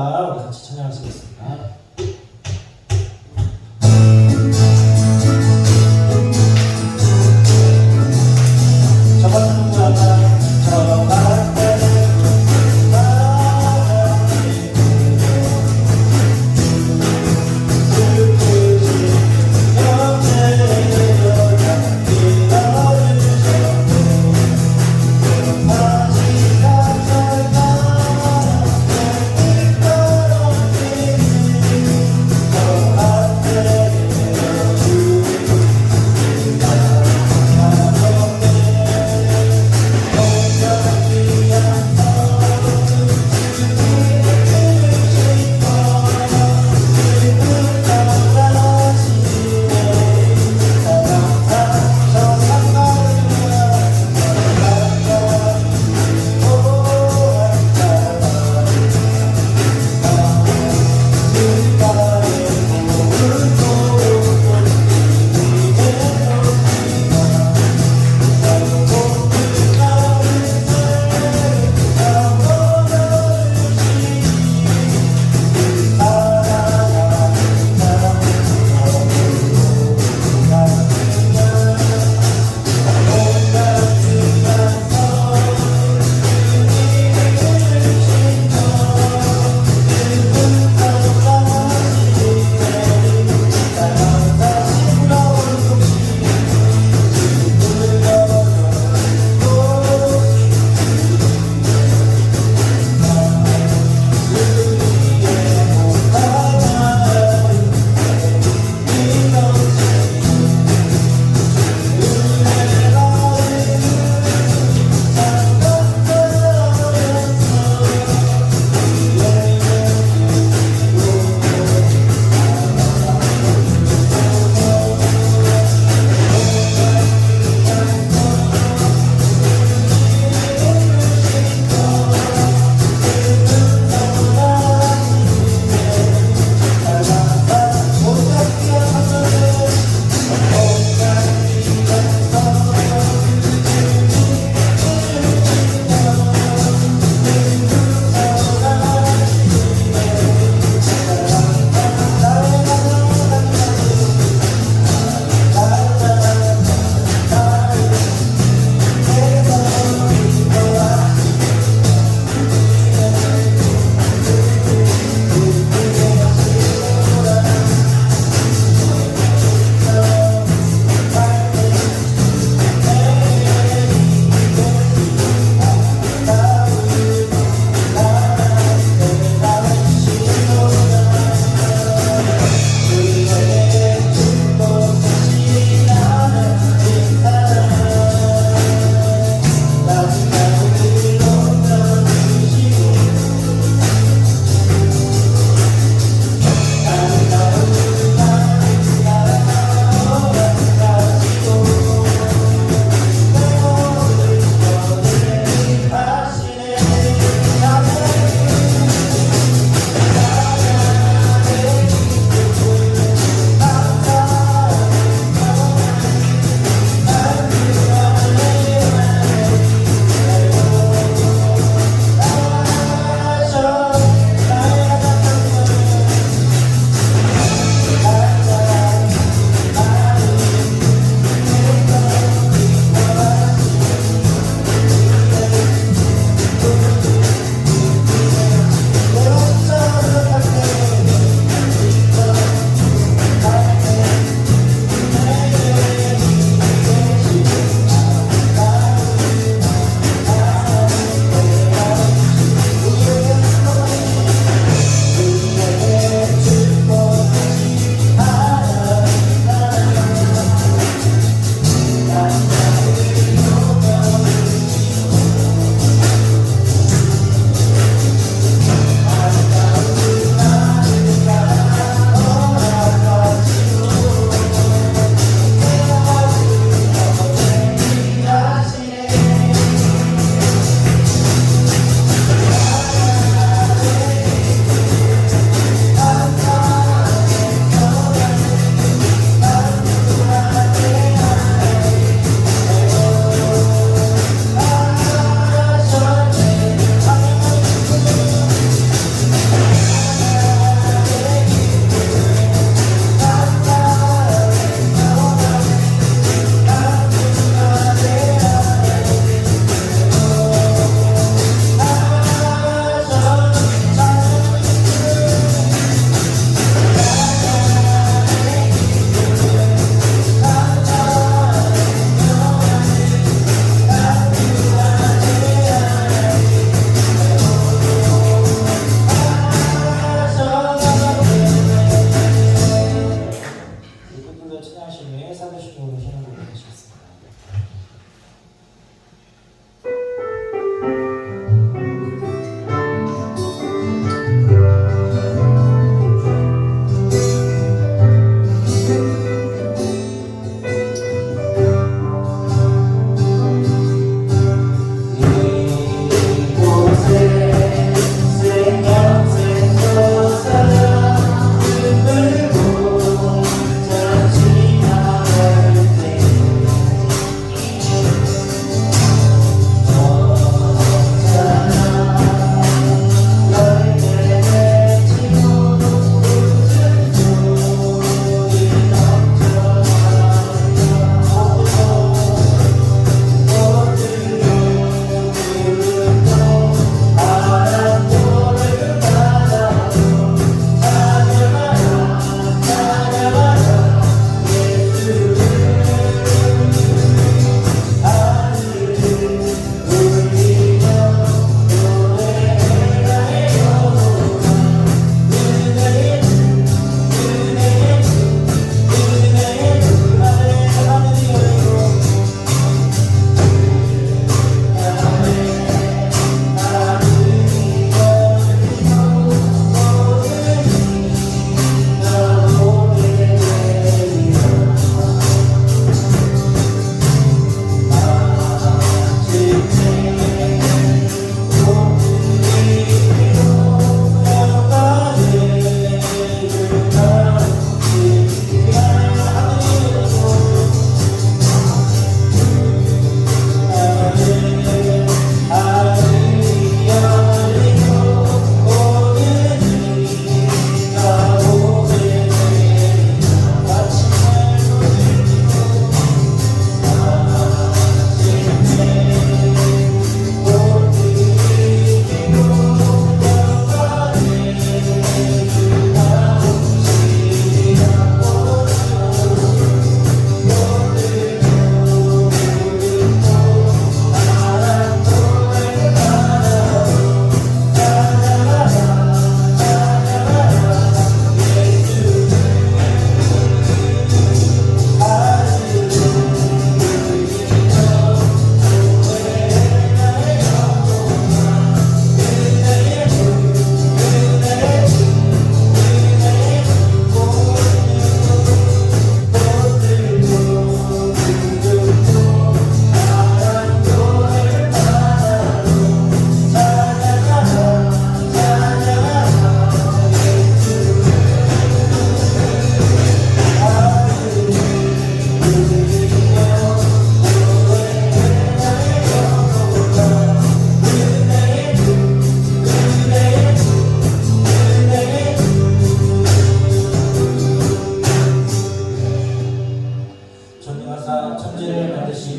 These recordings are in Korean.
찬양가 우리 같이 찬양하시겠습니다. 내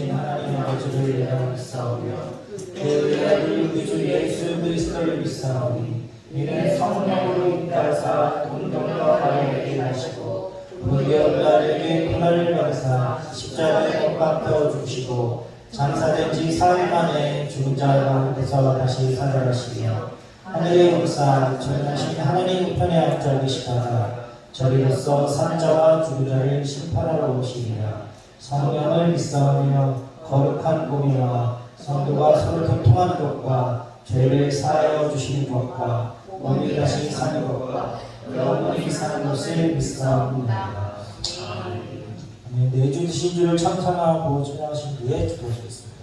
전능하신 하나님 아버지를 내가 믿사오며 그 아들 우리 주 예수 그리스도를 믿사오니 이는 성령으로 인도하사 동정과 가령에게 하시고 우리 엄마에게 고난을 받으사 십자가에 못 박혀 죽으시고 장사된 지 4일 만에 죽은 자 가운데서 다시 살아나시며 하늘의 용사 전능하신 하나님 우편에 앉아 계시다가 저리로서 산자와 죽은 자를 심판하러 오시리라. 성령을 믿사오며 거룩한 공의와 성도가 서로 교통하는 것과 죄를 사하여 주시는 것과 몸이 다시 사는 것과 영원히 사는 것을 믿사옵니다. 내주 드신 주를 찬송하고 찬양하신 뒤에 기도하시겠습니다.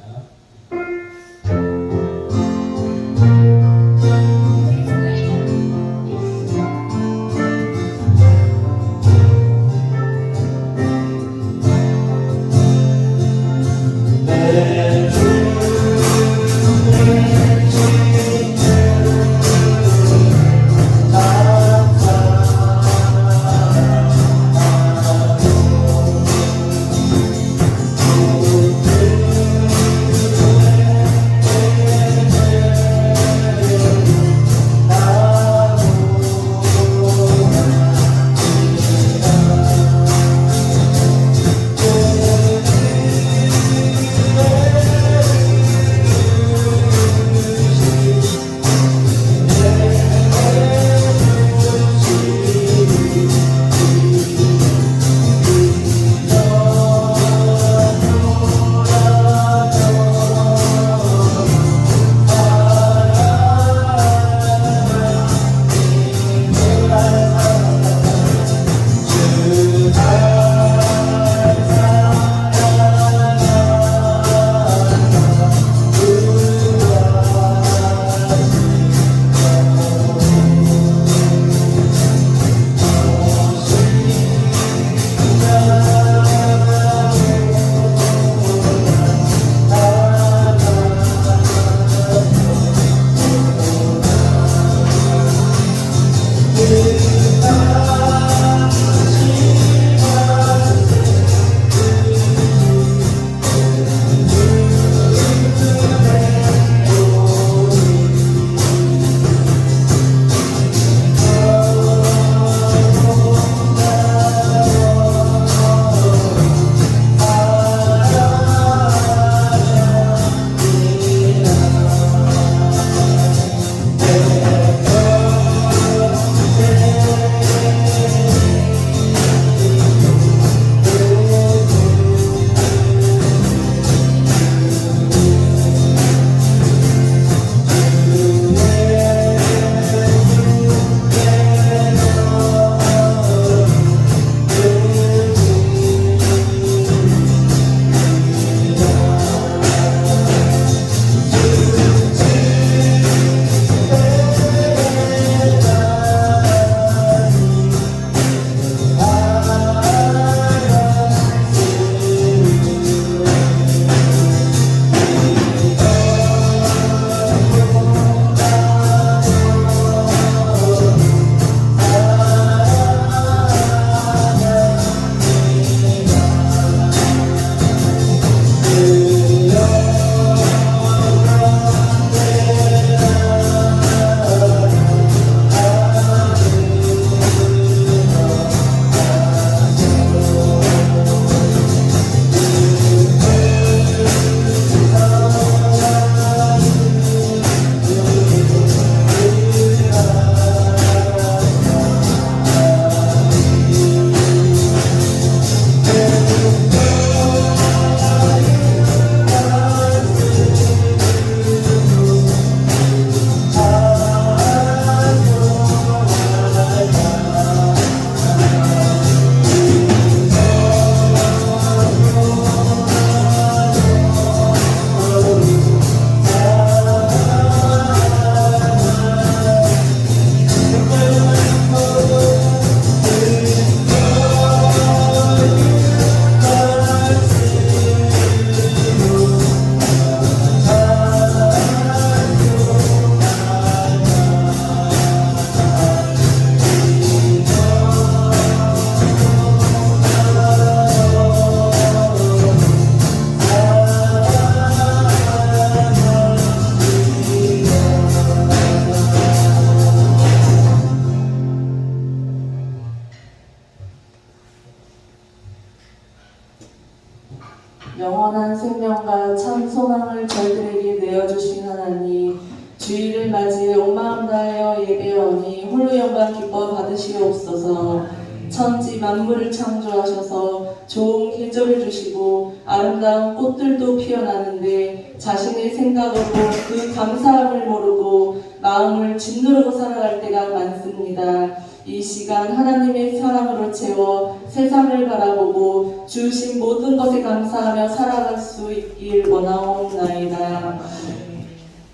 주시사 참 소망을 저희들에게 내어주신 하나님, 주일을 맞이해 온 마음 다하여 예배하오니 홀로 영광 기뻐 받으시옵소서. 천지 만물을 창조하셔서 좋은 계절을 주시고 아름다운 꽃들도 피어나는데 자신의 생각으로 그 감사함을 모르고 마음을 짓누르고 살아갈 때가 많습니다. 이 시간 하나님의 사랑으로 채워 세상을 바라보고 주신 모든 것에 감사하며 살아갈 수 있길 원하옵나이다.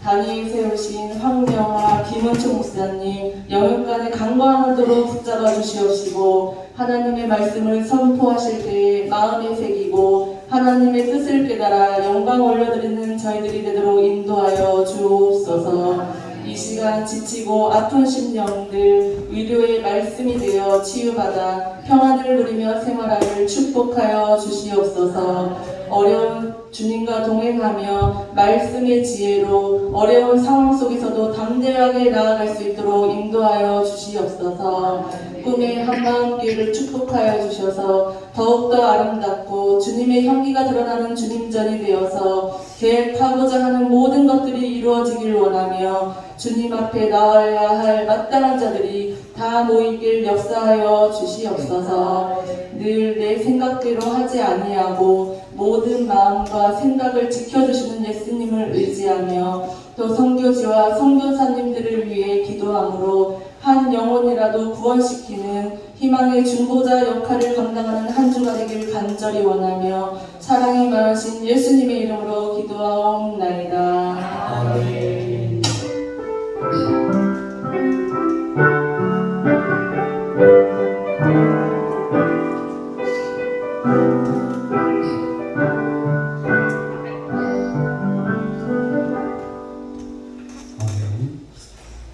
단위에 세우신 황명화 김은총 목사님 영육간에 강건하도록 붙잡아 주시옵시고 하나님의 말씀을 선포하실 때에 마음에 새기고 하나님의 뜻을 깨달아 영광 올려드리는 저희들이 되도록 인도하여 주옵소서. 이 시간 지치고 아픈 심령들 위로의 말씀이 되어 치유받아 평안을 누리며 생활하길 축복하여 주시옵소서. 어려운 주님과 동행하며 말씀의 지혜로 어려운 상황 속에서도 담대하게 나아갈 수 있도록 인도하여 주시옵소서. 꿈의 한마음길을 축복하여 주셔서 더욱더 아름답고 주님의 향기가 드러나는 주님전이 되어서 계획하고자 하는 모든 것들이 이루어지길 원하며 주님 앞에 나아야 할 마땅한 자들이 다 모이길 역사하여 주시옵소서. 늘 내 생각대로 하지 아니하고 모든 마음과 생각을 지켜주시는 예수님을 의지하며 또 선교지와 선교사님들을 위해 기도함으로 한 영혼이라도 구원시키는 희망의 중보자 역할을 감당하는 한 주가 되길 간절히 원하며 사랑이 많으신 예수님의 이름으로 기도하옵나이다. 아멘.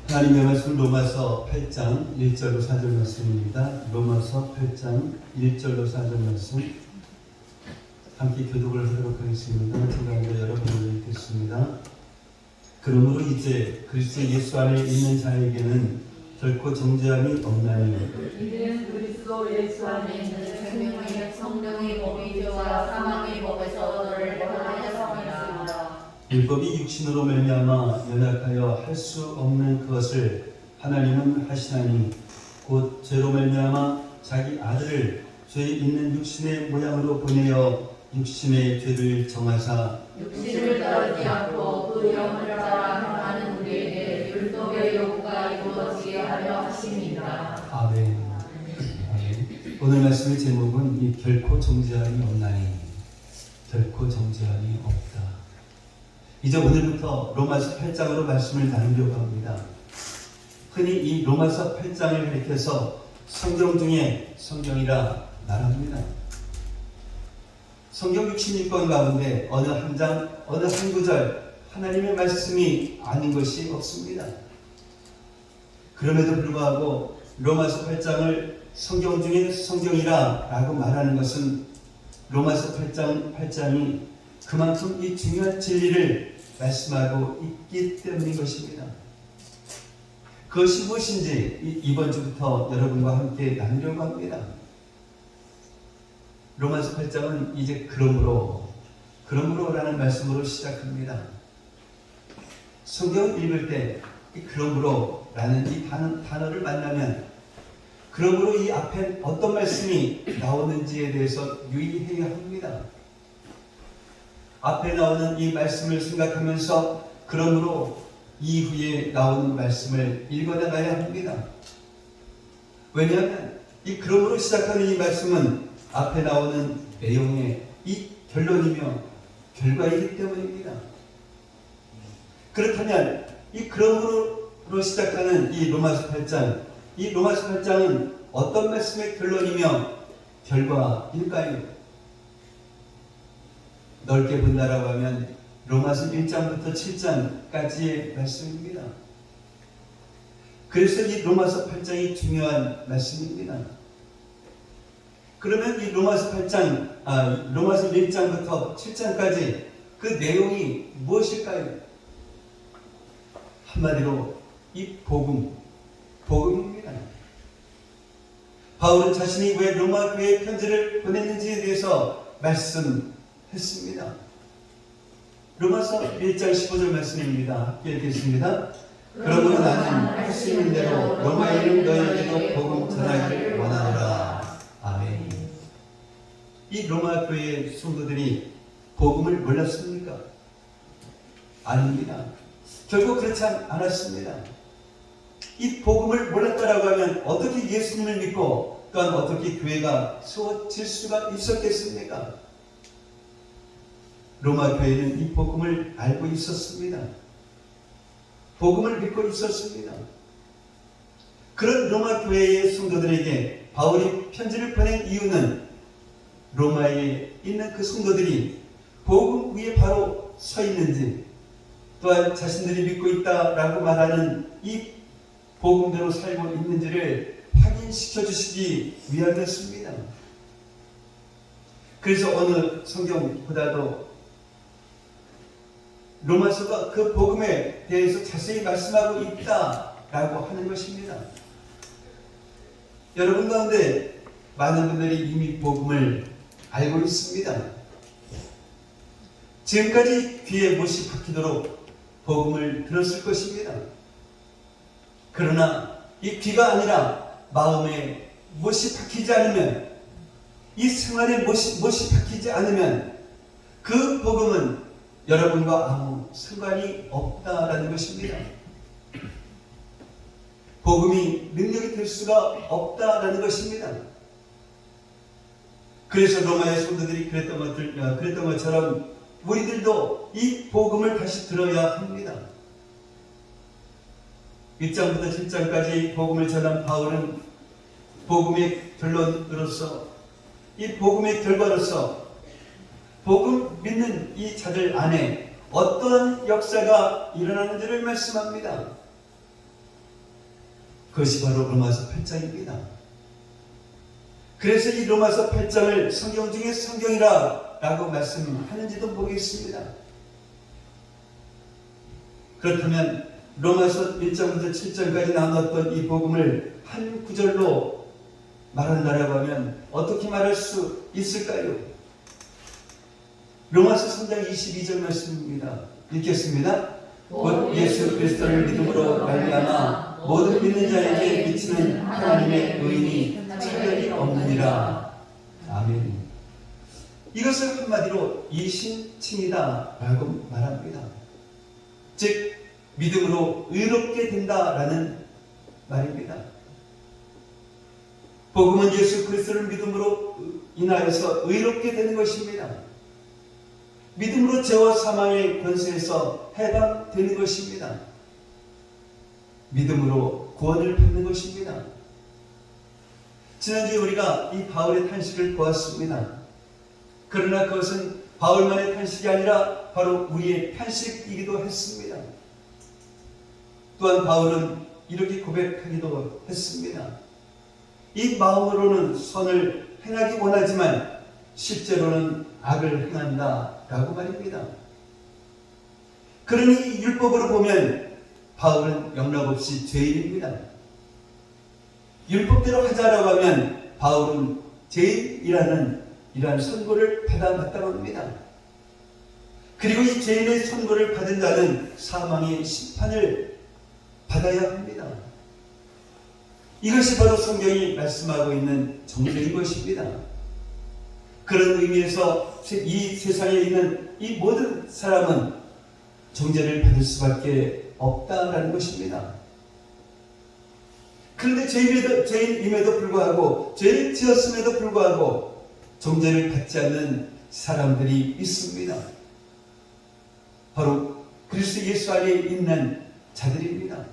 하나님의 말씀 로마서 8장 1절로 4절 말씀입니다. 로마서 8장 1절로 4절 말씀 함께 교독을 하도록 하겠습니다. 제가 먼저 여러분을 읽겠습니다. 그러므로 이제 그리스도 예수 안에 있는 자에게는 결코 정죄함이 없나니 이는 그리스도 예수 안에 있는 생명의 성령의 법이 죄와 사망의 법에서 너를 벗어나였습니다. 율법이 육신으로 말미암아 연약하여 할 수 없는 그것을 하나님은 하시나니 곧 죄로 말미암아 자기 아들을 죄 있는 육신의 모양으로 보내어 육신의 죄를 정하사 육신을 따르지 않고 그 영을 따라 행하는 우리에게 율법의 요구가 이루어지게 하려 하십니다. 아멘. 아멘. 오늘 말씀의 제목은 이 결코 정죄함이 없나니 결코 정죄함이 없다. 이제 오늘부터 로마서 8장으로 말씀을 나누려고 합니다. 흔히 이 로마서 8장을 가리켜서 성경 중에 성경이라 말합니다. 성경 66권 가운데 어느 한 장, 어느 한 구절 하나님의 말씀이 아닌 것이 없습니다. 그럼에도 불구하고 로마서 8장을 성경 중에 성경이라 라고 말하는 것은 로마서 8장이 그만큼 이 중요한 진리를 말씀하고 있기 때문인 것입니다. 그것이 무엇인지 이번 주부터 여러분과 함께 나누려고 합니다. 로마서 8장은 이제 그러므로라는 말씀으로 시작합니다. 성경을 읽을 때 이 그러므로라는 이 단어를 만나면 그러므로 이 앞에 어떤 말씀이 나오는지에 대해서 유의해야 합니다. 앞에 나오는 이 말씀을 생각하면서 그러므로 이후에 나오는 말씀을 읽어나가야 합니다. 왜냐하면 이 그러므로 시작하는 이 말씀은 앞에 나오는 내용의 이 결론이며 결과이기 때문입니다. 그렇다면 이 그러므로 시작하는 이 로마서 8장, 이 로마서 8장은 어떤 말씀의 결론이며 결과일까요? 넓게 본다라고 하면 로마서 1장부터 7장까지의 말씀입니다. 그래서 이 로마서 8장이 중요한 말씀입니다. 그러면 이 로마서 1장부터 7장까지 그 내용이 무엇일까요? 한마디로 이 복음입니다. 바울은 자신이 왜 로마 교회에 편지를 보냈는지에 대해서 말씀했습니다. 로마서 1장 15절 말씀입니다. 함께 읽겠습니다. 그러므로 나는 할 수 있는 대로 로마에 있는 너희에게도 복음 전하기를 원하노라. 아멘. 이 로마 교회의 성도들이 복음을 몰랐습니까? 아닙니다. 결국 그렇지 않았습니다. 이 복음을 몰랐다라고 하면 어떻게 예수님을 믿고 또한 어떻게 교회가 세워질 수가 있었겠습니까? 로마 교회는 이 복음을 알고 있었습니다. 복음을 믿고 있었습니다. 그런 로마 교회의 성도들에게 바울이 편지를 보낸 이유는 로마에 있는 그 성도들이 복음 위에 바로 서 있는지 또한 자신들이 믿고 있다라고 말하는 이 복음대로 살고 있는지를 확인시켜 주시기 위함이었습니다. 그래서 어느 성경보다도 로마서가 그 복음에 대해서 자세히 말씀하고 있다라고 하는 것입니다. 여러분 가운데 많은 분들이 이미 복음을 알고 있습니다. 지금까지 귀에 못이 박히도록 복음을 들었을 것입니다. 그러나 이 귀가 아니라 마음에 못이 박히지 않으면, 이 생활에 못이 박히지 않으면 그 복음은 여러분과 아무 상관이 없다라는 것입니다. 복음이 능력이 될 수가 없다라는 것입니다. 그래서 로마의 성도들이 그랬던 것처럼 우리들도 이 복음을 다시 들어야 합니다. 1장부터 7장까지 복음을 전한 바울은 복음의 결론으로서, 이 복음의 결과로서 복음 믿는 이 자들 안에 어떠한 역사가 일어나는지를 말씀합니다. 그것이 바로 로마서 8장입니다. 그래서 이 로마서 8장을 성경 중에 성경이라 라고 말씀하는지도 모르겠습니다. 그렇다면 로마서 1장부터 7장까지 나눴던 이 복음을 한 구절로 말한다라고 하면 어떻게 말할 수 있을까요? 로마서 3장 22절 말씀입니다. 읽겠습니다. 곧 예수 그리스도를 믿음으로 말미암아 모든 믿는 자에게 미치는 하나님의 의인이 차별이 없느니라. 아멘. 이것을 한마디로 이신칭이다 라고 말합니다. 즉 믿음으로 의롭게 된다라는 말입니다. 복음은 예수 그리스도를 믿음으로 인하여서 의롭게 되는 것입니다. 믿음으로 죄와 사망의 권세에서 해방되는 것입니다. 믿음으로 구원을 받는 것입니다. 지난주에 우리가 이 바울의 탄식을 보았습니다. 그러나 그것은 바울만의 탄식이 아니라 바로 우리의 탄식이기도 했습니다. 또한 바울은 이렇게 고백하기도 했습니다. 이 마음으로는 선을 행하기 원하지만 실제로는 악을 행한다 라고 말입니다. 그러니 율법으로 보면 바울은 영락없이 죄인입니다. 율법대로 하자라고 하면 바울은 죄인이라는 이러한 선고를 받아 마땅합니다. 그리고 이 죄인의 선고를 받은 자는 사망의 심판을 받아야 합니다. 이것이 바로 성경이 말씀하고 있는 정죄인 것입니다. 그런 의미에서 이 세상에 있는 이 모든 사람은 정죄를 받을 수밖에 없다라는 것입니다. 그런데 죄인임에도 불구하고, 죄를 지었음에도 불구하고 정죄를 받지 않는 사람들이 있습니다. 바로 그리스도 예수 안에 있는 자들입니다.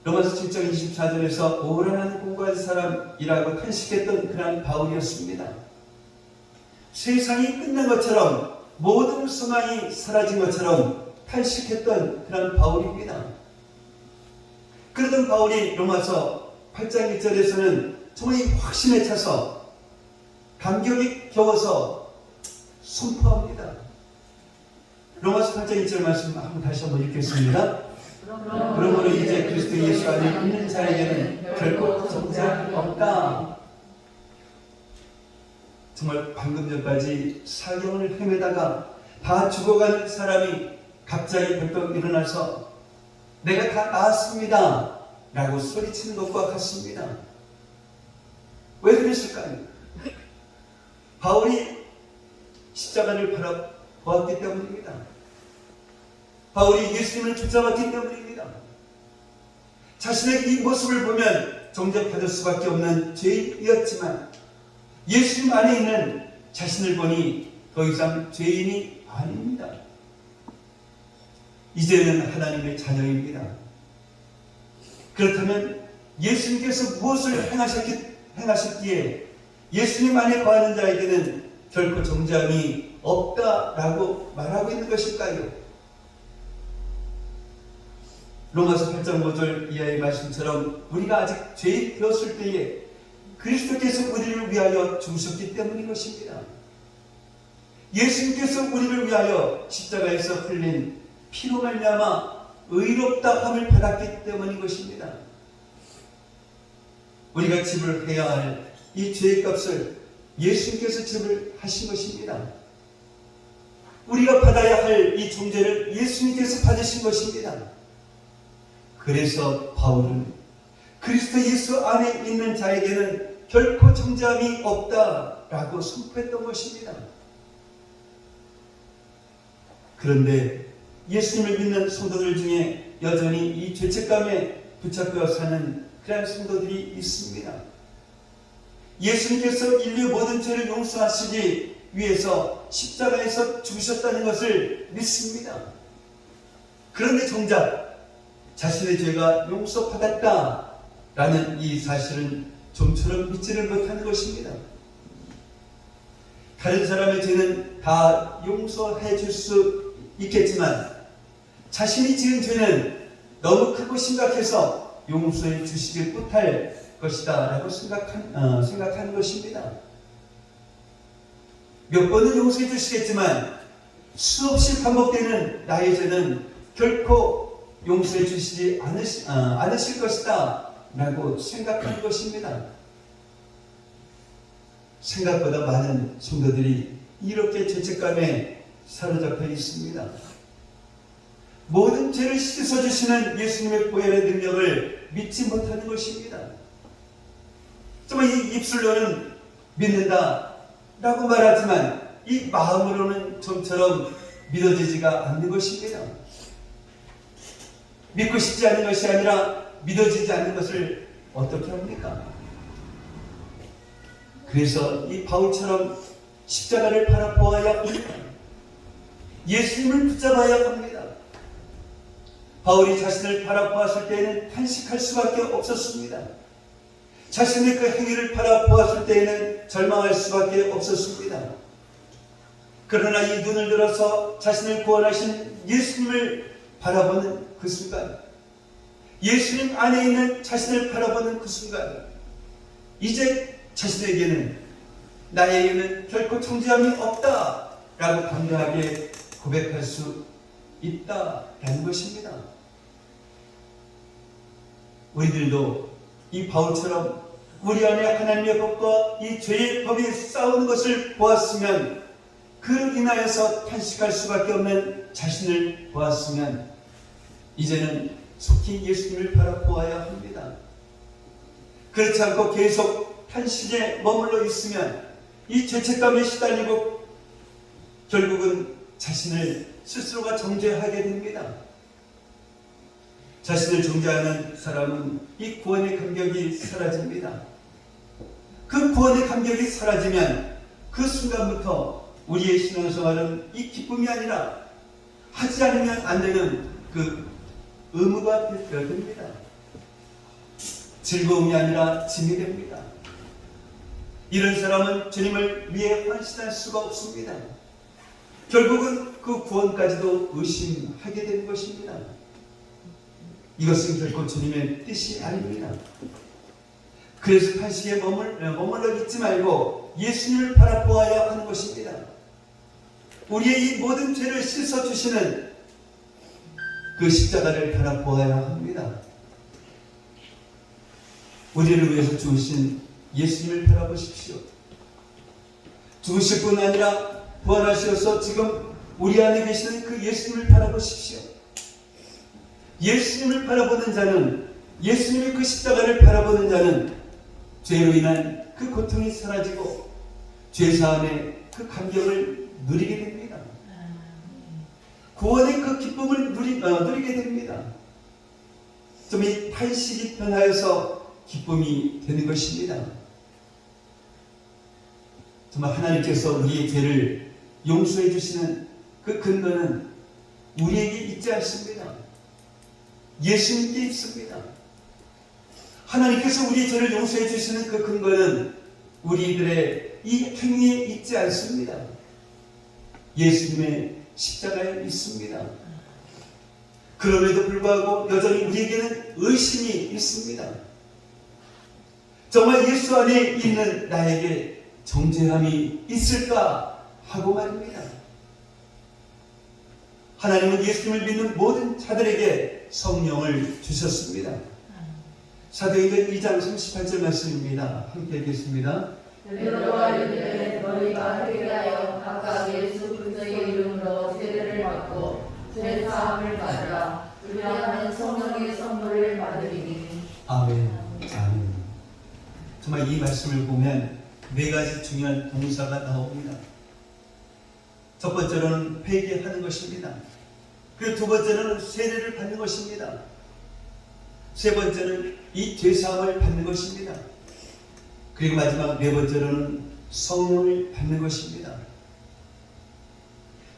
로마서 7장 24절에서 오라는 공부한 사람이라고 탄식했던 그런 바울이었습니다. 세상이 끝난 것처럼, 모든 소망이 사라진 것처럼 탄식했던 그런 바울입니다. 그러던 바울이 로마서 8장 1절에서는 정말 확신에 차서 감격이 겨워서 선포합니다. 로마서 8장 1절 말씀 다시 한번 읽겠습니다. 그러므로 이제 그리스도 예수 안에 있는 자에게는 결코 정죄함이 없다. 정말 방금 전까지 사경을 헤매다가 다 죽어간 사람이 갑자기 벌떡 일어나서 내가 다 나았습니다 라고 소리치는 것과 같습니다. 왜 그랬을까요? 바울이 십자가를 바라보았기 때문입니다. 바울이 예수님을 붙잡았기 때문입니다. 자신의 이 모습을 보면 정죄받을 수밖에 없는 죄인이었지만 예수님 안에 있는 자신을 보니 더 이상 죄인이 아닙니다. 이제는 하나님의 자녀입니다. 그렇다면 예수님께서 무엇을 행하셨기에 예수님 안에 거하는 자에게는 결코 정죄함이 없다라고 말하고 있는 것일까요? 로마서 8장 5절 이하의 말씀처럼 우리가 아직 죄인 되었을 때에 그리스도께서 우리를 위하여 죽으셨기 때문인 것입니다. 예수님께서 우리를 위하여 십자가에서 흘린 피로 말미암아 의롭다 함을 받았기 때문인 것입니다. 우리가 지불해야 할 이 죄의 값을 예수님께서 지불하신 것입니다. 우리가 받아야 할 이 정죄를 예수님께서 받으신 것입니다. 그래서 바울은 그리스도 예수 안에 있는 자에게는 결코 정죄함이 없다라고 선포했던 것입니다. 그런데 예수님을 믿는 성도들 중에 여전히 이 죄책감에 붙잡혀 사는 그런 성도들이 있습니다. 예수님께서 인류 모든 죄를 용서하시기 위해서 십자가에서 죽으셨다는 것을 믿습니다. 그런데 정작 자신의 죄가 용서받았다라는 이 사실은 좀처럼 믿지를 못하는 것입니다. 다른 사람의 죄는 다 용서해 줄 수 있겠지만 자신이 지은 죄는 너무 크고 심각해서 용서해 주시길 못할 것이다 라고 생각하는 것입니다. 몇 번은 용서해 주시겠지만 수없이 반복되는 나의 죄는 결코 용서해 주시지 않으실 것이다 라고 생각하는 것입니다. 생각보다 많은 성도들이 이렇게 죄책감에 사로잡혀 있습니다. 모든 죄를 씻어주시는 예수님의 보혈의 능력을 믿지 못하는 것입니다. 정말 이 입술로는 믿는다 라고 말하지만 이 마음으로는 좀처럼 믿어지지가 않는 것입니다. 믿고 싶지 않은 것이 아니라 믿어지지 않는 것을 어떻게 합니까? 그래서 이 바울처럼 십자가를 바라보아야 합니다. 예수님을 붙잡아야 합니다. 바울이 자신을 바라보았을 때에는 탄식할 수밖에 없었습니다. 자신의 그 행위를 바라보았을 때에는 절망할 수밖에 없었습니다. 그러나 이 눈을 들어서 자신을 구원하신 예수님을 바라보는 그 순간, 예수님 안에 있는 자신을 바라보는 그 순간, 이제 자신에게는 나에게는 결코 정죄함이 없다라고 담대하게 고백할 수 있다라는 것입니다. 우리들도 이 바울처럼 우리 안에 하나님의 법과 이 죄의 법이 싸우는 것을 보았으면, 그로 인하여서 탄식할 수밖에 없는 자신을 보았으면 이제는 속히 예수님을 바라보아야 합니다. 그렇지 않고 계속 탄식에 머물러 있으면 이 죄책감에 시달리고 결국은 자신을 스스로가 정죄하게 됩니다. 자신을 정죄하는 사람은 이 구원의 감격이 사라집니다. 그 구원의 감격이 사라지면 그 순간부터 우리의 신앙생활은 이 기쁨이 아니라 하지 않으면 안 되는 그 의무가 됩니다. 즐거움이 아니라 짐이 됩니다. 이런 사람은 주님을 위해 헌신할 수가 없습니다. 결국은 그 구원까지도 의심하게 되는 것입니다. 이것은 결코 주님의 뜻이 아닙니다. 그래서 탄식에 머물러 있지 말고 예수님을 바라보아야 하는 것입니다. 우리의 이 모든 죄를 씻어주시는 그 십자가를 바라보아야 합니다. 우리를 위해서 죽으신 예수님을 바라보십시오. 죽으실 뿐 아니라 부활하셔서 지금 우리 안에 계시는 그 예수님을 바라보십시오. 예수님을 바라보는 자는, 예수님의 그 십자가를 바라보는 자는 죄로 인한 그 고통이 사라지고 죄사함의 그 감격을 누리게 됩니다. 구원의 그 기쁨을 누리게 됩니다. 좀 이 탄식이 변하여서 기쁨이 되는 것입니다. 정말 하나님께서 우리의 죄를 용서해 주시는 그 근거는 우리에게 있지 않습니다. 예수님께 있습니다. 하나님께서 우리의 죄를 용서해 주시는 그 근거는 우리들의 이 행위에 있지 않습니다. 예수님의 십자가에 있습니다. 그럼에도 불구하고 여전히 우리에게는 의심이 있습니다. 정말 예수 안에 있는 나에게 정죄함이 있을까 하고 말입니다. 하나님은 예수님을 믿는 모든 자들에게 성령을 주셨습니다. 사도행전 2장 38절 말씀입니다. 함께 읽겠습니다. 베드로가 이르되 너희가 회개하여 각각 예수 그리스도의 이름으로 세례를 받고 죄 사함을 받으라. 그리하면 성령의 선물을 받으리니. 아멘. 아멘. 정말 이 말씀을 보면 네 가지 중요한 동사가 나옵니다. 첫 번째로는 회개하는 것입니다. 그리고 두 번째는 세례를 받는 것입니다. 세 번째는 이 죄사함을 받는 것입니다. 그리고 마지막 네 번째로는 성령을 받는 것입니다.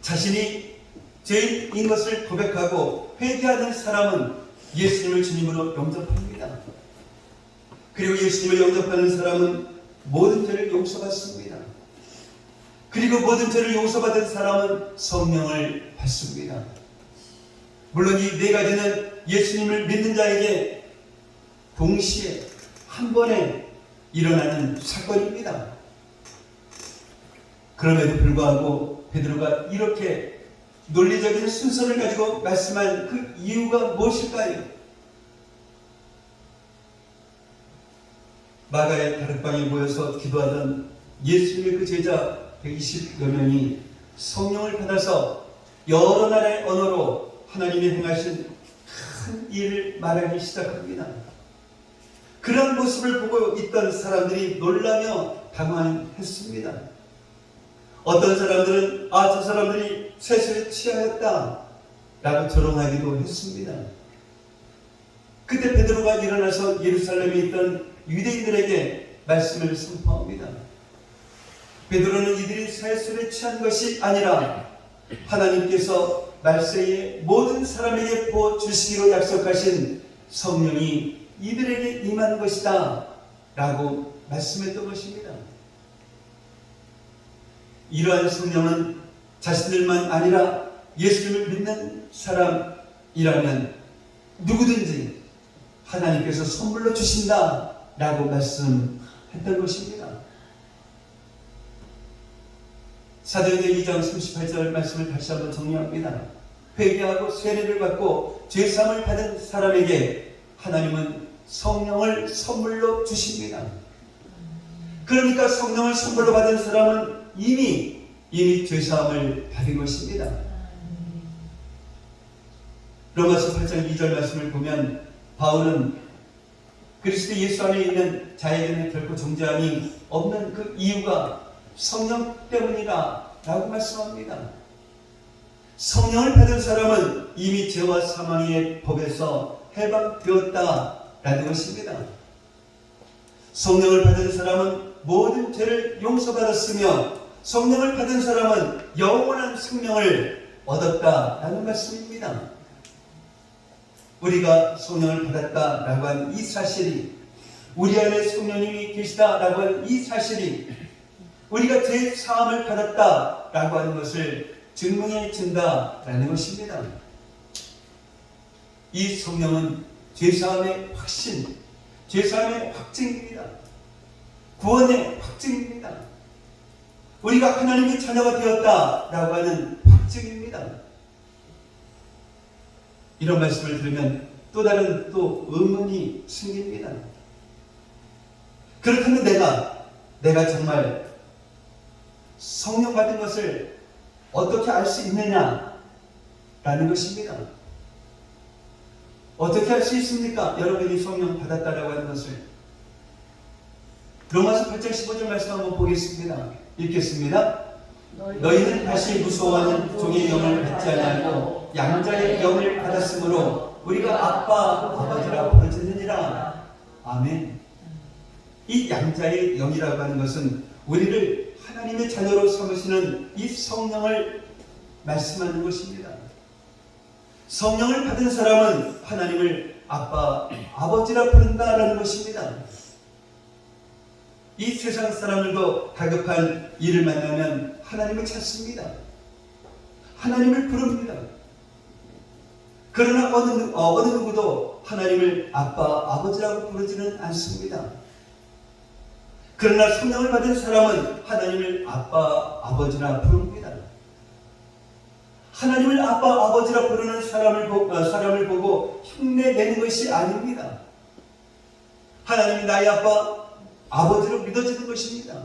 자신이 죄인인 것을 고백하고 회개하는 사람은 예수님을 주님으로 영접합니다. 그리고 예수님을 영접하는 사람은 모든 죄를 용서받습니다. 그리고 모든 죄를 용서받은 사람은 성령을 받습니다. 물론 이 네 가지는 예수님을 믿는 자에게 동시에 한 번에 일어나는 사건입니다. 그럼에도 불구하고 베드로가 이렇게 논리적인 순서를 가지고 말씀한 그 이유가 무엇일까요? 마가의 다락방에 모여서 기도하던 예수님의 그 제자 120여 명이 성령을 받아서 여러 나라의 언어로 하나님이 행하신 큰 일을 말하기 시작합니다. 그런 모습을 보고 있던 사람들이 놀라며 당황했습니다. 어떤 사람들은 저 사람들이 세수에 취하였다 라고 조롱하기도 했습니다. 그때 베드로가 일어나서 예루살렘에 있던 유대인들에게 말씀을 선포합니다. 베드로는 이들이 세수에 취한 것이 아니라 하나님께서 말세에 모든 사람에게 부어주시기로 약속하신 성령이 이들에게 임한 것이다 라고 말씀했던 것입니다. 이러한 성령은 자신들만 아니라 예수님을 믿는 사람이라면 누구든지 하나님께서 선물로 주신다 라고 말씀했던 것입니다. 사도행전 2장 38절 말씀을 다시 한번 정리합니다. 회개하고 세례를 받고 죄사함을 받은 사람에게 하나님은 성령을 선물로 주십니다. 그러니까 성령을 선물로 받은 사람은 이미 죄사함을 받은 것입니다. 로마서 8장 2절 말씀을 보면 바울은 그리스도 예수 안에 있는 자에게는 결코 정죄함이 없는 그 이유가 성령 때문이다 라고 말씀합니다. 성령을 받은 사람은 이미 죄와 사망의 법에서 해방되었다 라는 것입니다. 성령을 받은 사람은 모든 죄를 용서받았으며 성령을 받은 사람은 영원한 생명을 얻었다 라는 말씀입니다. 우리가 성령을 받았다라고 한 이 사실이, 우리 안에 성령님이 계시다라고 한 이 사실이 우리가 죄 사함을 받았다라고 하는 것을 증명해 준다라는 것입니다. 이 성령은 죄 사함의 확신, 죄 사함의 확증입니다. 구원의 확증입니다. 우리가 하나님의 자녀가 되었다라고 하는 확증입니다. 이런 말씀을 들으면 또 다른 의문이 생깁니다. 그렇다면 내가 정말 성령 받은 것을 어떻게 알 수 있느냐라는 것입니다. 어떻게 알 수 있습니까? 여러분이 성령 받았다라고 하는 것을. 로마서 8장 15절 말씀 한번 보겠습니다. 읽겠습니다. 너희는 다시 무서워하는 종의 영을 받지 아니하고 양자의 영을 받았으므로 우리가 아빠, 아버지라 부르짖느니라. 아멘. 이 양자의 영이라고 하는 것은 우리를 하나님의 자녀로 삼으시는 이 성령을 말씀하는 것입니다. 성령을 받은 사람은 하나님을 아빠, 아버지라 부른다라는 것입니다. 이 세상 사람들도 다급한 일을 만나면 하나님을 찾습니다. 하나님을 부릅니다. 그러나 어느 누구도 하나님을 아빠, 아버지라고 부르지는 않습니다. 그러나 성령을 받은 사람은 하나님을 아빠, 아버지라 부릅니다. 하나님을 아빠, 아버지라 부르는 사람을 보고 흉내내는 것이 아닙니다. 하나님이 나의 아빠, 아버지로 믿어지는 것입니다.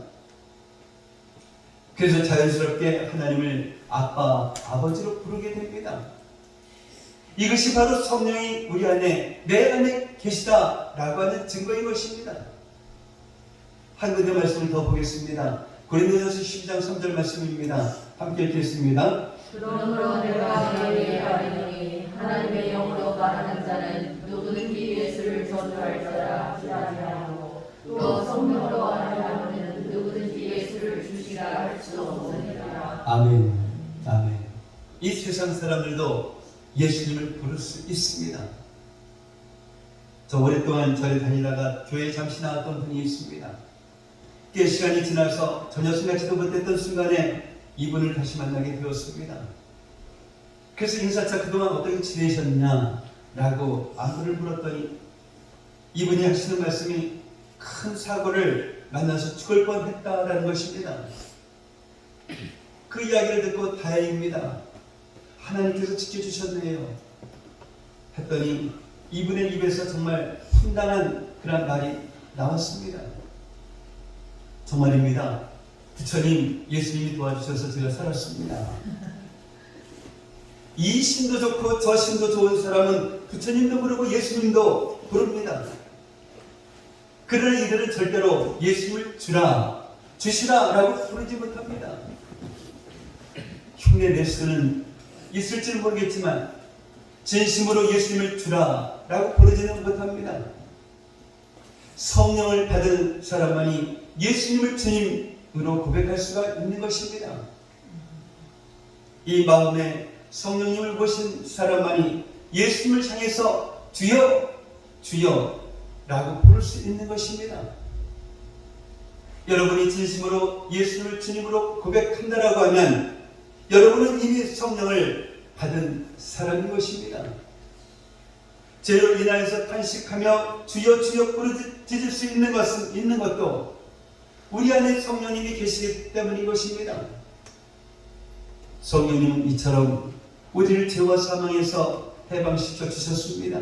그래서 자연스럽게 하나님을 아빠, 아버지로 부르게 됩니다. 이것이 바로 성령이 우리 안에, 내 안에 계시다라고 하는 증거인 것입니다. 한 군데 말씀을 더 보겠습니다. 고린도전서 12장 3절 말씀입니다. 함께 읽겠습니다. 그러므로 내가 너희에게 말하노니 하나님의 영으로 말하는 자는 누구든지 예수를 전도할 자라 하지 아니하고 또 성령으로 말하는 자는 누구든지 예수를 주시라 할 수 없느니라. 아멘. 아멘. 이 세상 사람들도 예수님을 부를 수 있습니다. 저 오랫동안 절에 다니다가 교회에 잠시 나왔던 분이 있습니다. 꽤 시간이 지나서 전혀 생각지도 못했던 순간에 이분을 다시 만나게 되었습니다. 그래서 인사차 그동안 어떻게 지내셨냐라고 안부를 물었더니 이분이 하시는 말씀이 큰 사고를 만나서 죽을 뻔했다라는 것입니다. 그 이야기를 듣고 다행입니다. 하나님께서 지켜주셨네요. 했더니 이분의 입에서 정말 황당한 그런 말이 나왔습니다. 정말입니다. 부처님, 예수님이 도와주셔서 제가 살았습니다. 이 신도 좋고 저 신도 좋은 사람은 부처님도 부르고 예수님도 부릅니다. 그러나 이들은 절대로 예수님을 주라, 주시라 라고 부르지 못합니다. 흉내낼 수는 있을지 모르겠지만 진심으로 예수님을 주라 라고 부르지는 못합니다. 성령을 받은 사람만이 예수님을 주님으로 고백할 수가 있는 것입니다. 이 마음에 성령님을 보신 사람만이 예수님을 향해서 주여, 주여 라고 부를 수 있는 것입니다. 여러분이 진심으로 예수님을 주님으로 고백한다라고 하면 여러분은 이미 성령을 받은 사람인 것입니다. 죄로 인하여서 탄식하며 주여 주여 부르짖을 수 있는 것도 우리 안에 성령님이 계시기 때문인 것입니다. 성령님은 이처럼 우리를 죄와 사망에서 해방시켜 주셨습니다.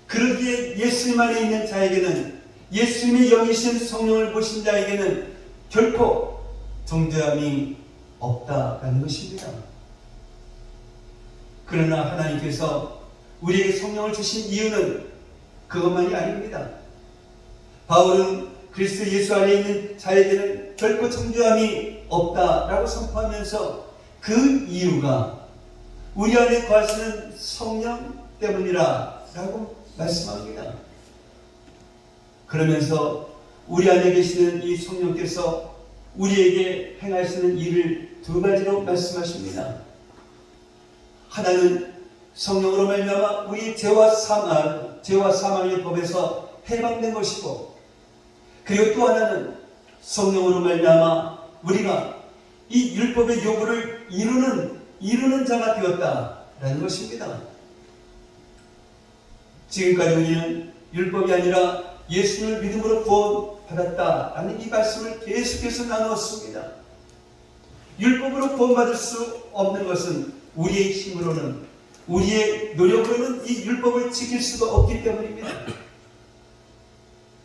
그러기에 예수님 안에 있는 자에게는, 예수님의 영이신 성령을 보신 자에게는 결코 정죄함이 없다라는 것입니다. 그러나 하나님께서 우리에게 성령을 주신 이유는 그것만이 아닙니다. 바울은 그리스도 예수 안에 있는 자에게는 결코 정죄함이 없다라고 선포하면서 그 이유가 우리 안에 거하시는 성령 때문이라 라고 말씀합니다. 그러면서 우리 안에 계시는 이 성령께서 우리에게 행하시는 일을 두 가지로 말씀하십니다. 하나는 성령으로 말미암아 우리 죄와 사망의 법에서 해방된 것이고, 그리고 또 하나는 성령으로 말미암아 우리가 이 율법의 요구를 이루는 자가 되었다라는 것입니다. 지금까지 우리는 율법이 아니라 예수님을 믿음으로 구원받았다라는 이 말씀을 계속해서 나누었습니다. 율법으로 구원받을 수 없는 것은 우리의 힘으로는, 우리의 노력으로는 이 율법을 지킬 수가 없기 때문입니다.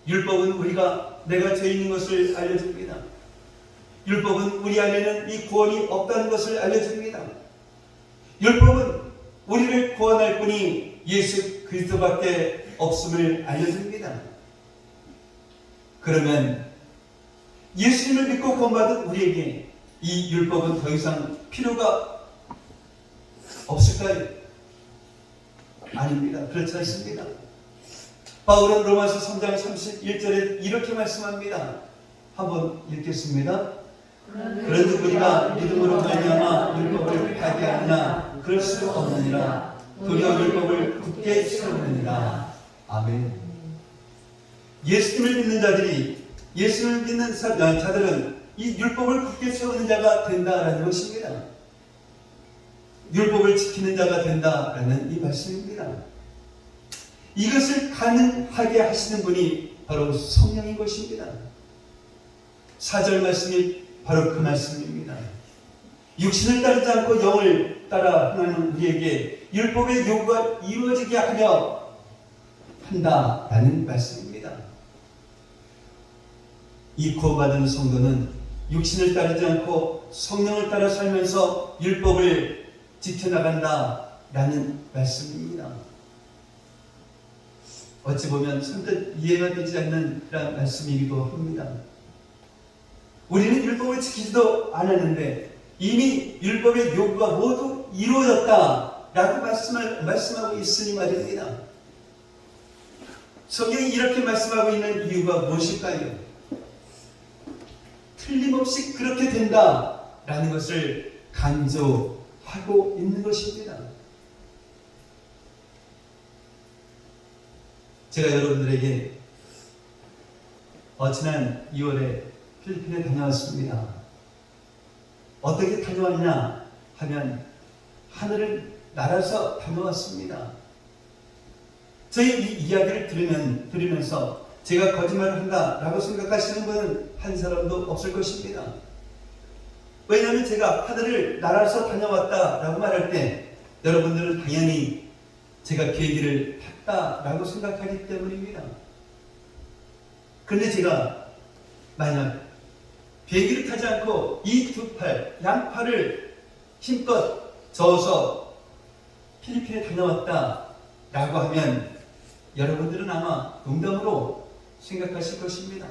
율법은 내가 죄인인 것을 알려줍니다. 율법은 우리 안에는 이 구원이 없다는 것을 알려줍니다. 율법은 우리를 구원할 분이 예수 그리스도밖에 없음을 알려줍니다. 그러면 예수님을 믿고 구원받은 우리에게 이 율법은 더 이상 필요가 없을까요? 아닙니다. 그렇지 않습니다. 바울은 로마서 3장 31절에 이렇게 말씀합니다. 한번 읽겠습니다. 그런즉 우리가 믿음으로 말미암아 율법을 파기하느냐 그럴 수 없느니라. 도리어 율법을 굳게 세우느니라. 아멘. 예수님을 믿는 자들이, 예수님을 믿는 자들은 이 율법을 굳게 세우는 자가 된다라는 것입니다. 율법을 지키는 자가 된다라는 이 말씀입니다. 이것을 가능하게 하시는 분이 바로 성령인 것입니다. 4절 말씀이 바로 그 말씀입니다. 육신을 따르지 않고 영을 따라 행하는 우리에게 율법의 요구가 이루어지게 하려 한다라는 말씀입니다. 이 구원받은 성도는 육신을 따르지 않고 성령을 따라 살면서 율법을 지켜나간다라는 말씀입니다. 어찌 보면 선뜻 이해가 되지 않는 그런 말씀이기도 합니다. 우리는 율법을 지키지도 않았는데 이미 율법의 요구가 모두 이루어졌다라고 말씀하고 있으니 말입니다. 성경이 이렇게 말씀하고 있는 이유가 무엇일까요? 틀림없이 그렇게 된다라는 것을 강조하고 있는 것입니다. 제가 여러분들에게 지난 2월에 필리핀에 다녀왔습니다. 어떻게 다녀왔냐 하면 하늘을 날아서 다녀왔습니다. 저희 이 이야기를 들으면서 제가 거짓말을 한다라고 생각하시는 분은 한 사람도 없을 것입니다. 왜냐하면 제가 하늘을 날아서 다녀왔다라고 말할 때 여러분들은 당연히 제가 비행기를 탔다라고 생각하기 때문입니다. 그런데 제가 만약 비행기를 타지 않고 이 두 팔, 양팔을 힘껏 저어서 필리핀에 다녀왔다라고 하면 여러분들은 아마 농담으로 생각하실 것입니다.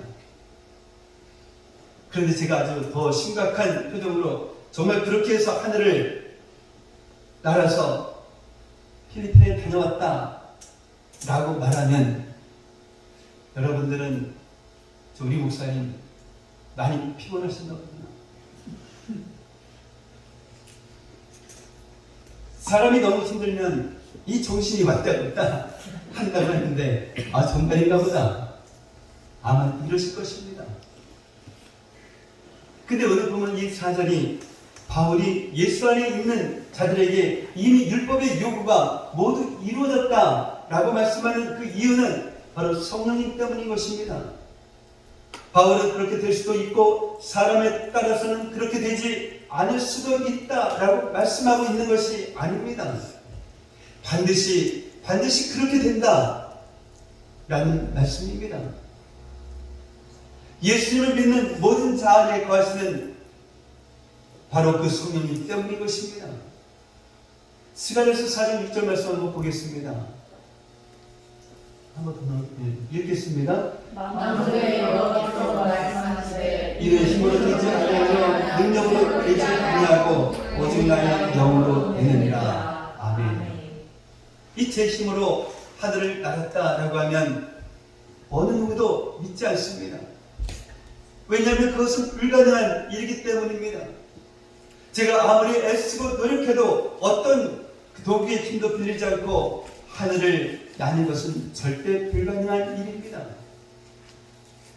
그런데 제가 아주 더 심각한 표정으로 정말 그렇게 해서 하늘을 날아서 필리핀에 다녀왔다라고 말하면 여러분들은 우리 목사님 많이 피곤하신다고요. 사람이 너무 힘들면 이 정신이 왔다 갔다 한다고 했는데 정말인가 보다. 아마 이러실 것입니다. 근데 오늘 보면 이 4절이 바울이 예수 안에 있는 자들에게 이미 율법의 요구가 모두 이루어졌다라고 말씀하는 그 이유는 바로 성령님 때문인 것입니다. 바울은 그렇게 될 수도 있고 사람에 따라서는 그렇게 되지 않을 수도 있다라고 말씀하고 있는 것이 아닙니다. 반드시 그렇게 된다라는 말씀입니다. 예수님을 믿는 모든 자 안에 거하시는 바로 그 성령님 때문인 것입니다. 스가랴서 4장 6절 말씀 한번 보겠습니다. 한번 더 읽겠습니다. 만군의 여호와께서 말씀하시되 이는 힘으로 되지 아니하며 능력으로 되지 아니하고 오직 나의 영으로 되느니라. 아멘. 이 제 힘으로 하늘을 날았다라고 하면 어느 누구도 믿지 않습니다. 왜냐하면 그것은 불가능한 일이기 때문입니다. 제가 아무리 애쓰고 노력해도 어떤 도구의 힘도 빌리지 않고 하늘을 나는 것은 절대 불가능한 일입니다.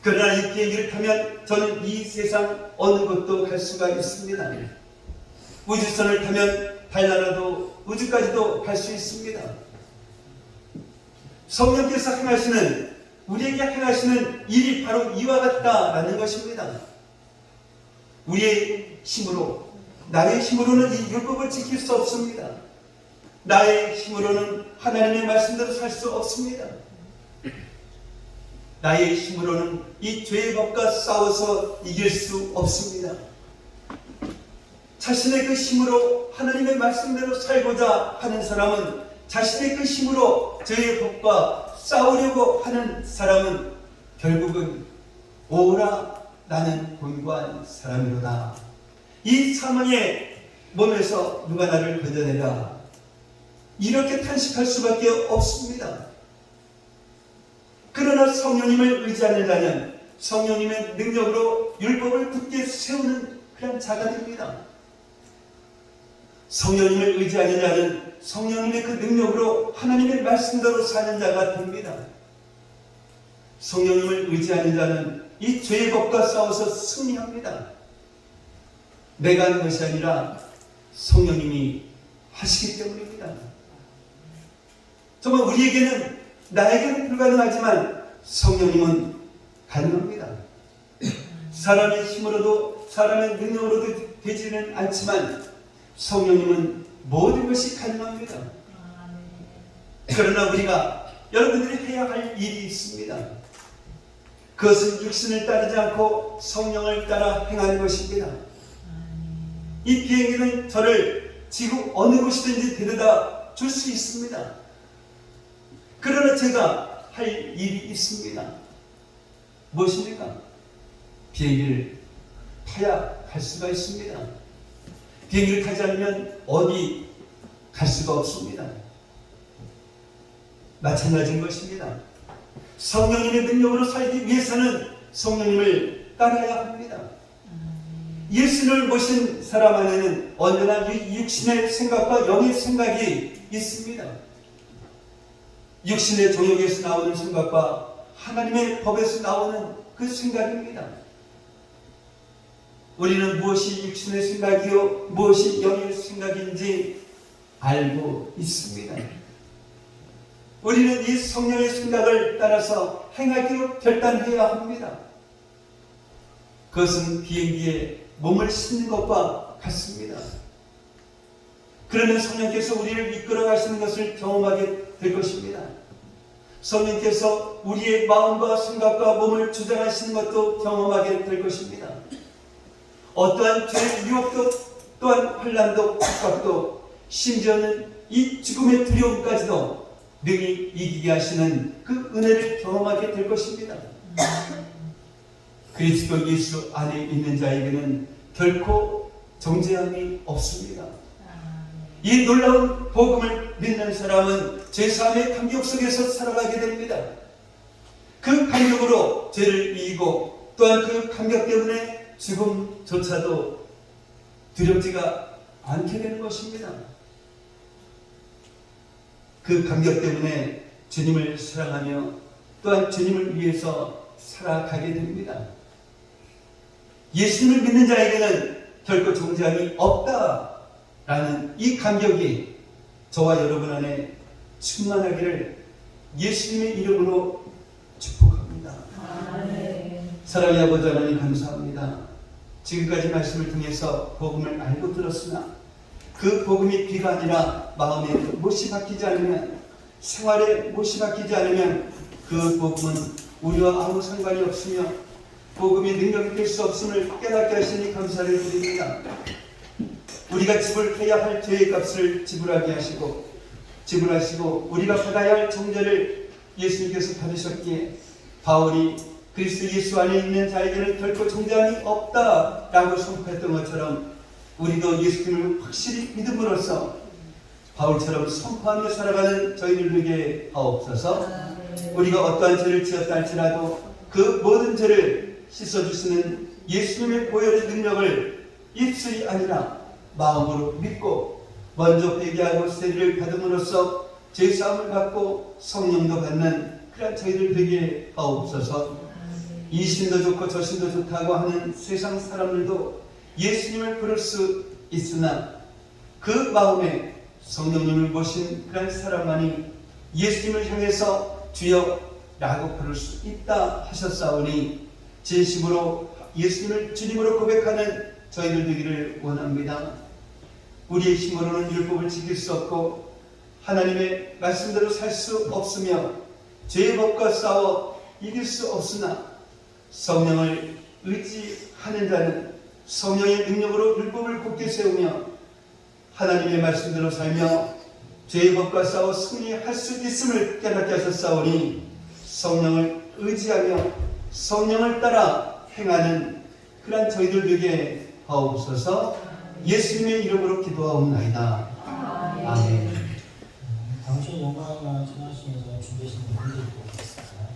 그러나 이 비행기를 타면 저는 이 세상 어느 곳도 갈 수가 있습니다. 우주선을 타면 달나라도 우주까지도 갈 수 있습니다. 성령께서 우리에게 행하시는 일이 바로 이와 같다라는 것입니다. 우리의 힘으로, 나의 힘으로는 이 율법을 지킬 수 없습니다. 나의 힘으로는 하나님의 말씀대로 살 수 없습니다. 나의 힘으로는 이 죄의 법과 싸워서 이길 수 없습니다. 자신의 그 힘으로 하나님의 말씀대로 살고자 하는 사람은, 자신의 그 힘으로 죄의 법과 싸우려고 하는 사람은 결국은 오라 나는 곤고한 사람이로다. 이 사망의 몸에서 누가 나를 건져내라. 이렇게 탄식할 수밖에 없습니다. 그러나 성령님을 의지하는 자는 성령님의 능력으로 율법을 굳게 세우는 그런 자가 됩니다. 성령님을 의지하는 자는 성령님의 그 능력으로 하나님의 말씀대로 사는 자가 됩니다. 성령님을 의지하는 자는 이 죄의 법과 싸워서 승리합니다. 내가 하는 것이 아니라 성령님이 하시기 때문입니다. 정말 우리에게는, 나에게는 불가능하지만 성령님은 가능합니다. 사람의 힘으로도 사람의 능력으로도 되지는 않지만 성령님은 모든 것이 가능합니다. 그러나 우리가, 여러분들이 해야 할 일이 있습니다. 그것은 육신을 따르지 않고 성령을 따라 행하는 것입니다. 이 비행기는 저를 지구 어느 곳이든지 데려다 줄 수 있습니다. 그러나 제가 할 일이 있습니다. 무엇입니까? 비행기를 타야 갈 수가 있습니다. 비행기를 타지 않으면 어디 갈 수가 없습니다. 마찬가지인 것입니다. 성령님의 능력으로 살기 위해서는 성령님을 따라야 합니다. 예수를 모신 사람 안에는 언제나 육신의 생각과 영의 생각이 있습니다. 육신의 정욕에서 나오는 생각과 하나님의 법에서 나오는 그 생각입니다. 우리는 무엇이 육신의 생각이요 무엇이 영의 생각인지 알고 있습니다. 우리는 이 성령의 생각을 따라서 행하기로 결단해야 합니다. 그것은 비행기에 몸을 싣는 것과 같습니다. 그러면 성령께서 우리를 이끌어 가시는 것을 경험하게 될 것입니다. 성령께서 우리의 마음과 생각과 몸을 주장하시는 것도 경험하게 될 것입니다. 어떠한 죄의 유혹도, 또한 환난도, 국박도, 심지어는 이 죽음의 두려움까지도 능히 이기게 하시는 그 은혜를 경험하게 될 것입니다. 그리스도 예수 안에 있는 자에게는 결코 정죄함이 없습니다. 이 놀라운 복음을 믿는 사람은 죄사함의 감격 속에서 살아가게 됩니다. 그 감격으로 죄를 이기고, 또한 그 감격 때문에 죽음조차도 두렵지가 않게 되는 것입니다. 그 감격 때문에 주님을 사랑하며 또한 주님을 위해서 살아가게 됩니다. 예수님을 믿는 자에게는 결코 정죄함이 없다라는 이 감격이 저와 여러분 안에 충만하기를 예수님의 이름으로 축복합니다. 사랑의 아버지 하나님 감사합니다. 지금까지 말씀을 통해서 복음을 알고 들었으나 그 복음이 귀가 아니라 마음에 못이 박히지 않으면, 생활에 못이 박히지 않으면 그 복음은 우리와 아무 상관이 없으며 복음이 능력이 될 수 없음을 깨닫게 하시니 감사를 드립니다. 우리가 지불해야 할 죄의 값을 지불하게 지불하시고 우리가 받아야 할 정죄를 예수님께서 받으셨기에 바울이 그리스도 예수 안에 있는 자에게는 결코 정죄함이 없다라고 선포했던 것처럼 우리도 예수님을 확실히 믿음으로써 바울처럼 선포하며 살아가는 저희들 되게 하옵소서. 우리가 어떠한 죄를 지었다 할지라도 그 모든 죄를 씻어주시는 예수님의 보혈의 능력을 입술이 아니라 마음으로 믿고 먼저 회개하고 세례를 받음으로써 죄사함을 받고 성령도 받는 그런 저희들 되게 하옵소서. 이 신도 좋고 저 신도 좋다고 하는 세상 사람들도 예수님을 부를 수 있으나 그 마음에 성령님을 모신 그런 사람만이 예수님을 향해서 주여 라고 부를 수 있다 하셨사오니 진심으로 예수님을 주님으로 고백하는 저희들 되기를 원합니다. 우리의 힘으로는 율법을 지킬 수 없고 하나님의 말씀대로 살 수 없으며 죄의 법과 싸워 이길 수 없으나 성령을 의지하는 자는 성령의 능력으로 율법을 굳게 세우며 하나님의 말씀대로 살며 죄의 법과 싸워 승리할 수 있음을 깨닫게 하셨사오니 성령을 의지하며 성령을 따라 행하는 그런 저희들 되게 하옵소서. 예수님의 이름으로 기도하옵나이다. 아멘. 당신 영광을 전하시면서 준비하신 분들이 있습니다.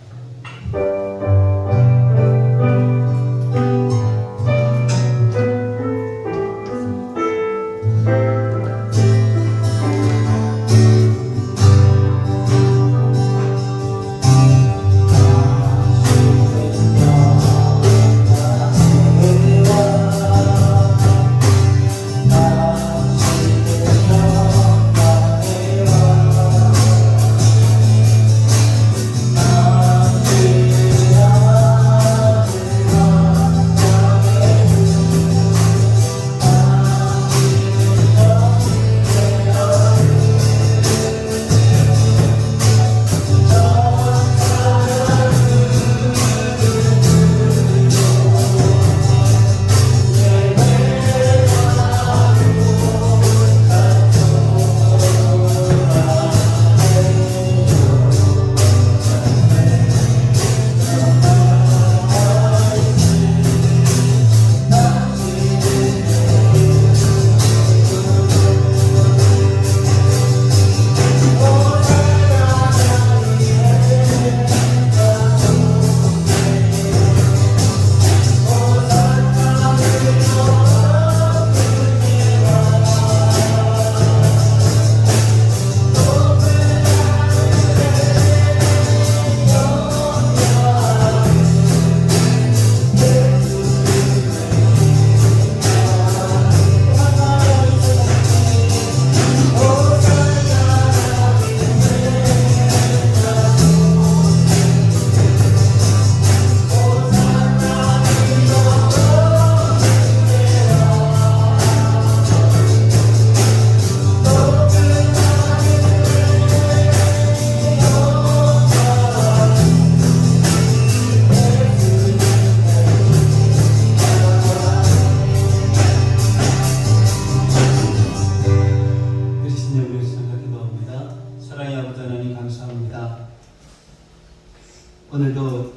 오늘도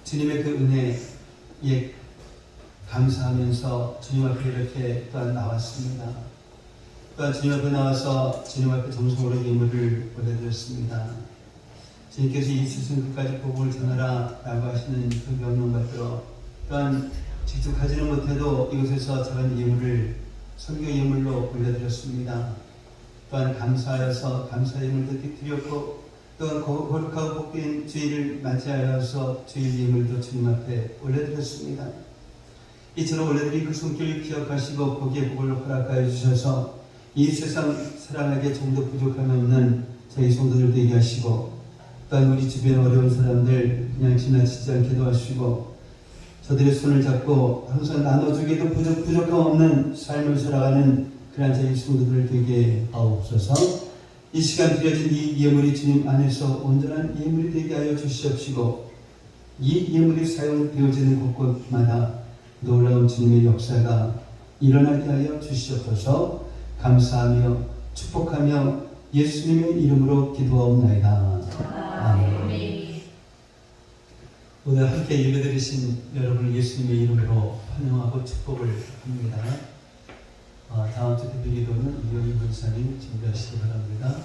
주님의 그 은혜에 감사하면서 주님 앞에 이렇게 또한 나왔습니다. 또한 주님 앞에 나와서 주님 앞에 정성으로 예물을 올려드렸습니다. 주님께서 이 세상 끝까지 복음을 전하라 라고 하시는 그 명령 받들어 또한 직접 가지는 못해도 이곳에서 작은 예물을 선교 예물로 올려드렸습니다. 또한 감사하여서 감사 예물도 드렸고 또한 거룩하고 복된 주일을 맞이하여서 주일 예물도 주님 앞에 올려드렸습니다. 이처럼 올려드린 그 손길을 기억하시고 거기에 복을 허락하여 주셔서 이 세상 사랑하기에 조금도 부족함이 없는 저희 성도들 되게 하시고 또한 우리 주변 어려운 사람들 그냥 지나치지 않게 도와주시고 저들의 손을 잡고 항상 나눠주기도 부족함 없는 삶을 살아가는 그런 저희 성도들 되게 하옵소서. 이 시간 드려진 이 예물이 주님 안에서 온전한 예물이 되게 하여 주시옵시고 이 예물이 사용되어지는 곳곳마다 놀라운 주님의 역사가 일어나게 하여 주시옵소서. 감사하며 축복하며 예수님의 이름으로 기도하옵나이다. 아멘. 오늘 함께 예배드리신 여러분을 예수님의 이름으로 환영하고 축복을 합니다. 다음 주 대표기도는 이현희 목사님 준비하시기 바랍니다.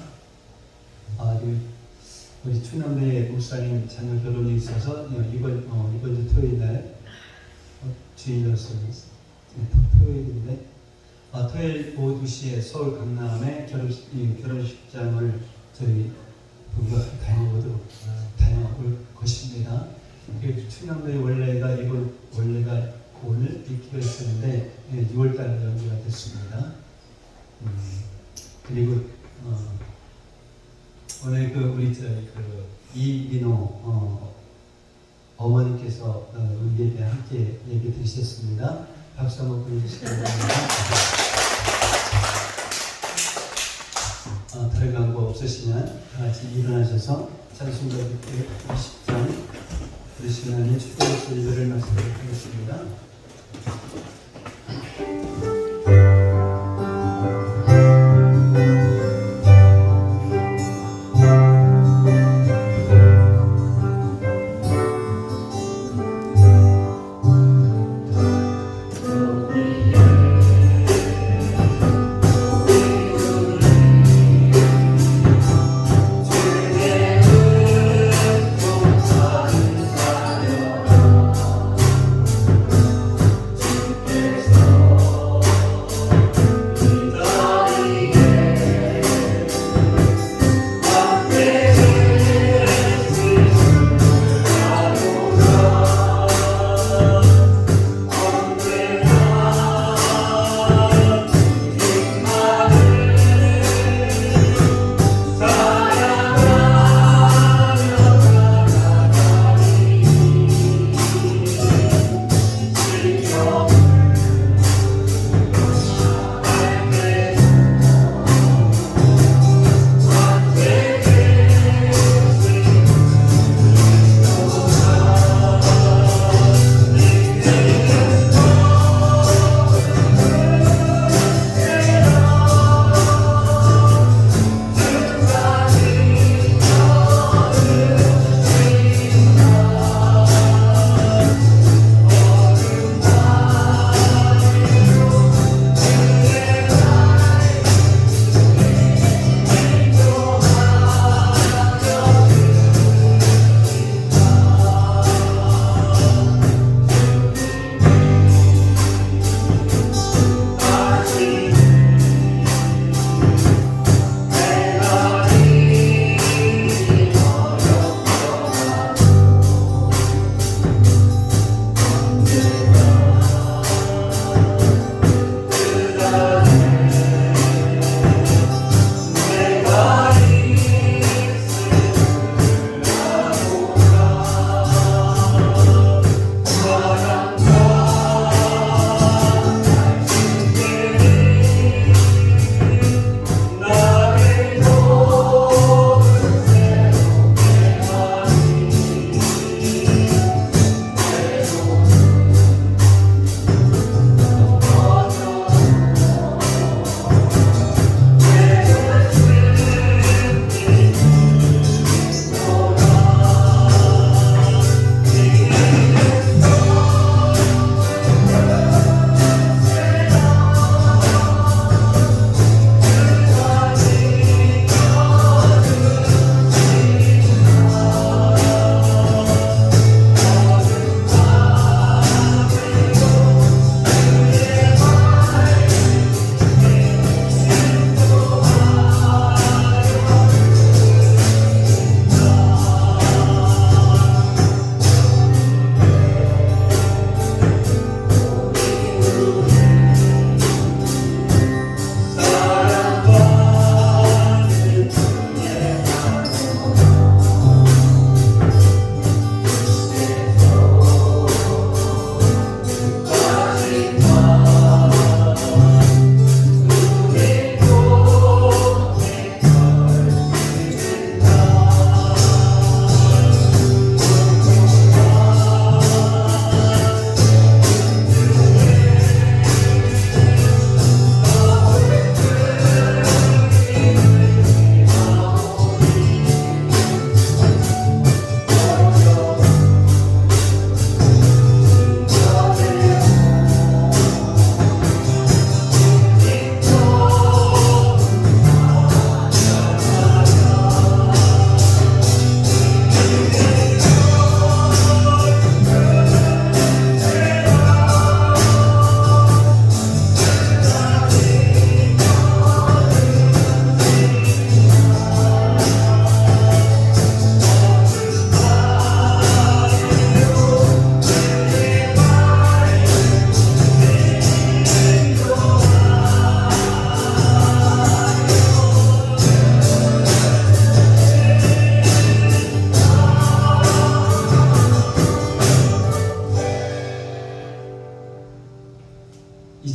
우리 충남대 목사님 자녀 결혼이 있어서 이번 주 토요일 날 주일로서 토요일인데 토요일 오후 2시에 서울 강남에 결혼식장을 저희 부부가 다녀올 것입니다. 충남대 원래가 오늘 있기로 했었는데 6월달에 연기가 됐습니다. 그리고 오늘 우리 이민호 어머니께서 우리 예배 함께 예배 드리셨습니다. 박수 한번 보내주시기 바랍니다. 다른 광고 없으시면 다 같이 일어나셔서 찬송가 20장 주신 하나님 축복의 예배를 마치도록 하겠습니다.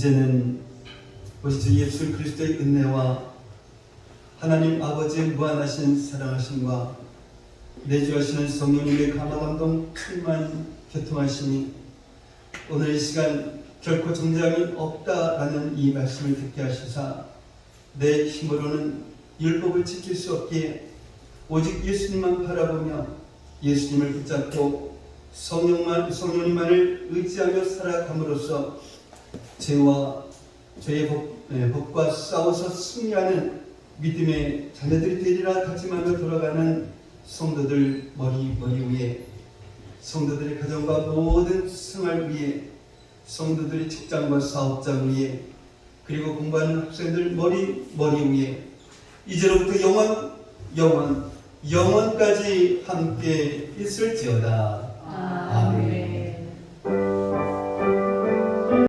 이제는 우리 주 예수 그리스도의 은혜와 하나님 아버지의 무한하신 사랑하심과 내주하시는 성령님의 감화감동 충만 교통하시니 오늘 이 시간 결코 정죄함이 없다라는 이 말씀을 듣게 하시사 내 힘으로는 율법을 지킬 수 없기에 오직 예수님만 바라보며 예수님을 붙잡고 성령님만을 의지하며 살아감으로써 죄와 죄의 법과 싸워서 승리하는 믿음의 자녀들이 되리라 다짐하며 돌아가는 성도들 머리 위에, 성도들의 가정과 모든 생활 위에, 성도들의 직장과 사업자 위에, 그리고 공부하는 학생들 머리 위에 이제로부터 영원까지 함께 있을지어다. 아멘.